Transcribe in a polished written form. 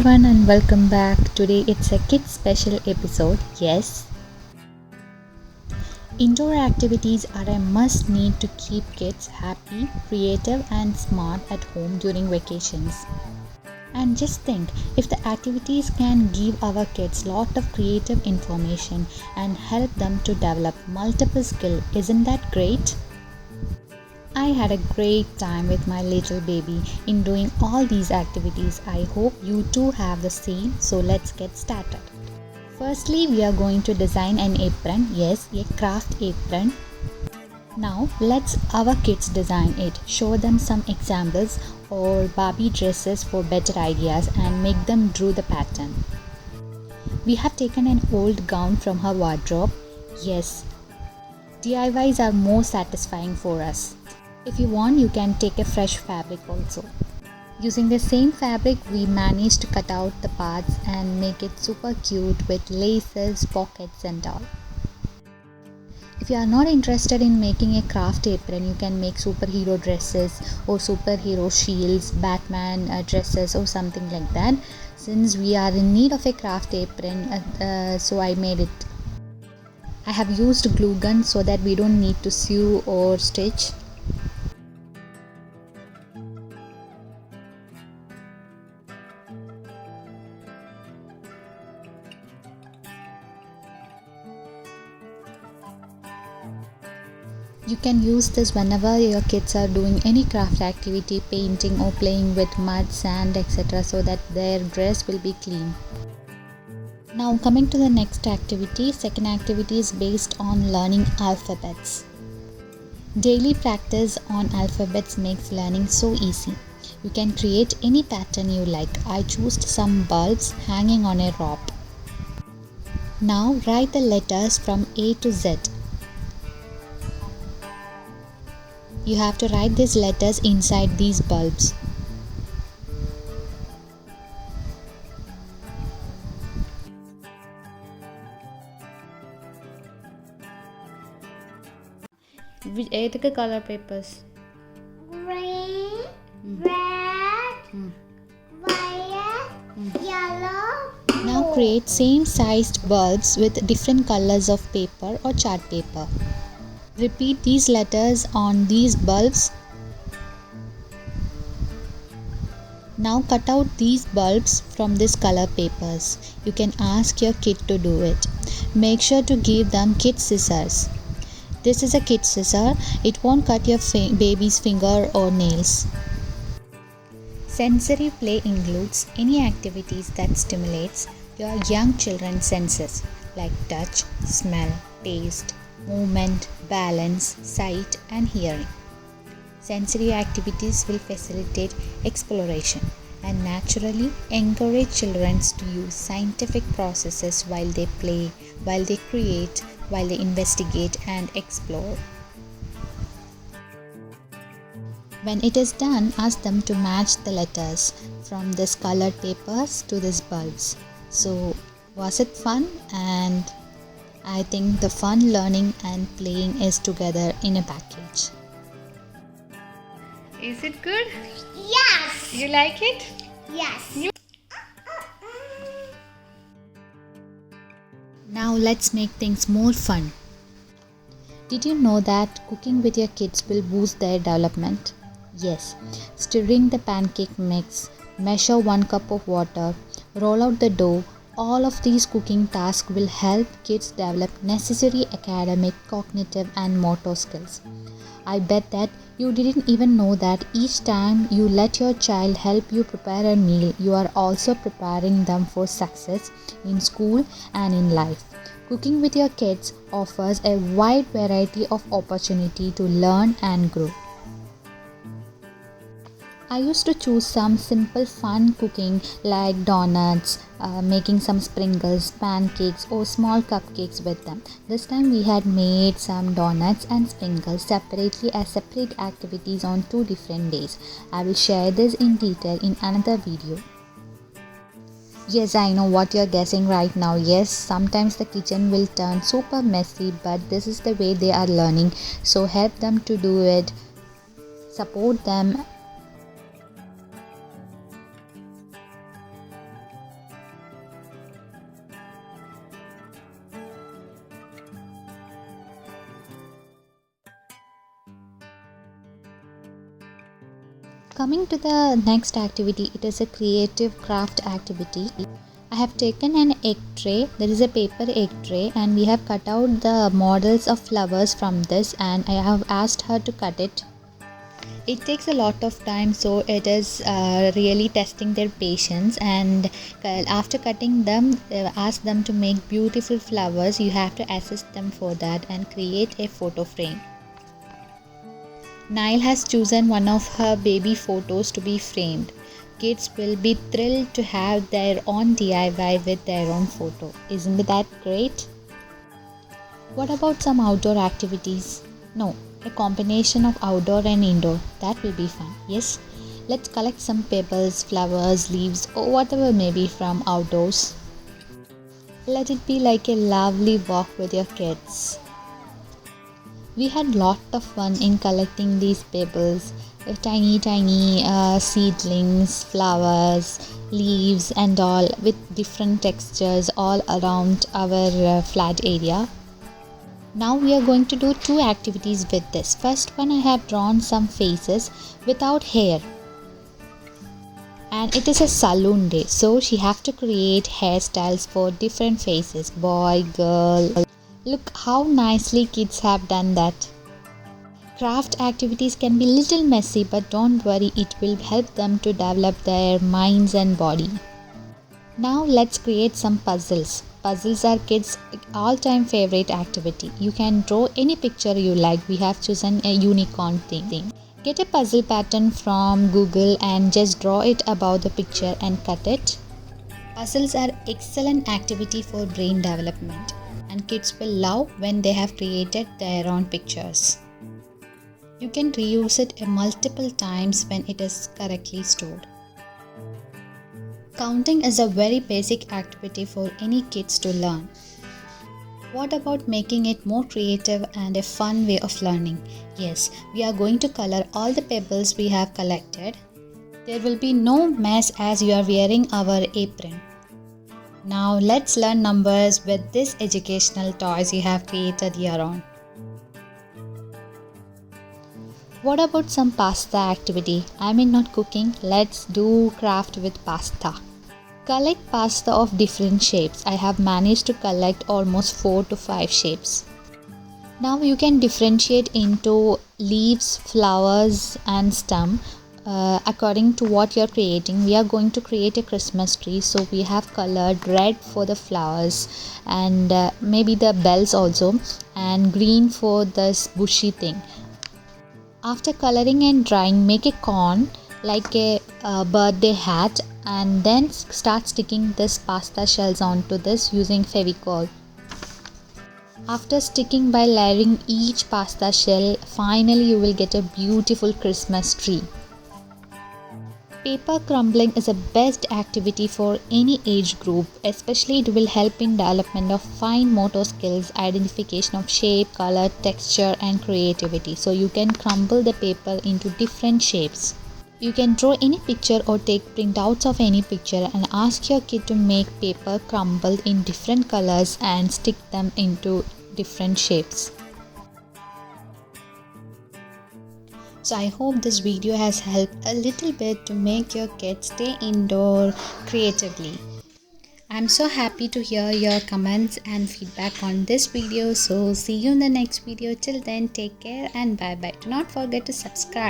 everyone and welcome back. Today it's a kids special episode. Yes, indoor activities are a must need to keep kids happy, creative and smart at home during vacations. And just think, if the activities can give our kids lot of creative information and help them to develop multiple skill, isn't that great? I had a great time with my little baby in doing all these activities. I hope you too have the same. So let's get started. Firstly, we are going to design an apron. Yes, a craft apron. Now let's our kids design it. Show them some examples or Barbie dresses for better ideas and make them draw the pattern. We have taken an old gown from her wardrobe. Yes, DIYs are more satisfying for us. If you want, you can take a fresh fabric also. Using the same fabric, we managed to cut out the parts and make it super cute with laces, pockets and all. If you are not interested in making a craft apron, you can make superhero dresses or superhero shields, Batman dresses or something like that. Since we are in need of a craft apron, so I made it. I have used glue gun so that we don't need to sew or stitch. You can use this whenever your kids are doing any craft activity, painting or playing with mud, sand, etc. so that their dress will be clean. Now coming to the next activity, second activity is based on learning alphabets. Daily practice on alphabets makes learning so easy. You can create any pattern you like. I chose some bulbs hanging on a rope. Now write the letters from A to Z. You have to write these letters inside these bulbs. ഏതൊക്കെ colour papers? Green, red, violet, yellow. Now create same sized bulbs with different colors of paper or chart paper. Repeat these letters on these bulbs. Now cut out these bulbs from this color papers. You can ask your kid to do it. Make sure to give them kid scissors. This is a kid scissor. It won't cut your baby's finger or nails. Sensory play includes any activities that stimulates your young children's senses like touch, smell, taste, movement, balance, sight and hearing. Sensory activities will facilitate exploration and naturally encourage children to use scientific processes while they play, while they create, while they investigate and explore. When it is done, ask them to match the letters from this colored papers to these bulbs. So, was it fun? And I think the fun learning and playing is together in a package. Is it good? Yes. You like it? Yes. Now let's make things more fun. Did you know that cooking with your kids will boost their development? Yes. Stirring the pancake mix, measure 1 cup of water, roll out the dough. All of these cooking tasks will help kids develop necessary academic, cognitive and motor skills. I bet that you didn't even know that each time you let your child help you prepare a meal, you are also preparing them for success in school and in life. Cooking with your kids offers a wide variety of opportunity to learn and grow. I used to choose some simple fun cooking like donuts, making some sprinkles, pancakes or small cupcakes with them. This time we had made some donuts and sprinkles separately as separate activities on 2 different days. I will share this in detail in another video. Yes, I know what you're guessing right now. Yes, sometimes the kitchen will turn super messy, but this is the way they are learning. So help them to do it, support them. Coming to the next activity, it is a creative craft activity. I have taken an egg tray, there is a paper egg tray, and we have cut out the models of flowers from this, and I have asked her to cut it. It takes a lot of time, so it is really testing their patience, and after cutting them, ask them to make beautiful flowers. You have to assist them for that and create a photo frame. Nile has chosen one of her baby photos to be framed. Kids will be thrilled to have their own DIY with their own photo. Isn't that great? What about some outdoor activities? No, a combination of outdoor and indoor. That will be fun. Yes, let's collect some pebbles, flowers, leaves, or whatever may be from outdoors. Let it be like a lovely walk with your kids. We had lot of fun in collecting these pebbles, tiny seedlings, flowers, leaves and all with different textures all around our flat area. Now we are going to do two activities with this. First one, I have drawn some faces without hair. And it is a saloon day, so she have to create hairstyles for different faces, boy, girl. Look how nicely kids have done that. Craft activities can be little messy, but don't worry, it will help them to develop their minds and body. Now let's create some puzzles. Puzzles are kids' all-time favorite activity. You can draw any picture you like. We have chosen a unicorn thing. Get a puzzle pattern from Google and just draw it above the picture and cut it. Puzzles are excellent activity for brain development, and kids will love when they have created their own pictures. You can reuse it multiple times when it is correctly stored. Counting is a very basic activity for any kids to learn. What about making it more creative and a fun way of learning? Yes, we are going to color all the pebbles we have collected. There will be no mess as you are wearing our apron. Now let's learn numbers with these educational toys you have created here on. What about some pasta activity? I mean not cooking, let's do craft with pasta. Collect pasta of different shapes. I have managed to collect almost 4 to 5 shapes. Now you can differentiate into leaves, flowers and stem according to what you are creating. We are going to create a Christmas tree, so we have colored red for the flowers and maybe the bells also, and green for this bushy thing. After coloring and drying, make a cone like a birthday hat and then start sticking this pasta shells onto this using Fevicol. After sticking by layering each pasta shell, finally you will get a beautiful Christmas tree. Paper crumbling is a best activity for any age group, especially it will help in development of fine motor skills, identification of shape, color, texture and creativity. So you can crumble the paper into different shapes. You can draw any picture or take printouts of any picture and ask your kid to make paper crumbled in different colors and stick them into different shapes. So I hope this video has helped a little bit to make your kids stay indoor creatively. I'm so happy to hear your comments and feedback on this video. So see you in the next video. Till then, take care and bye bye. Do not forget to subscribe.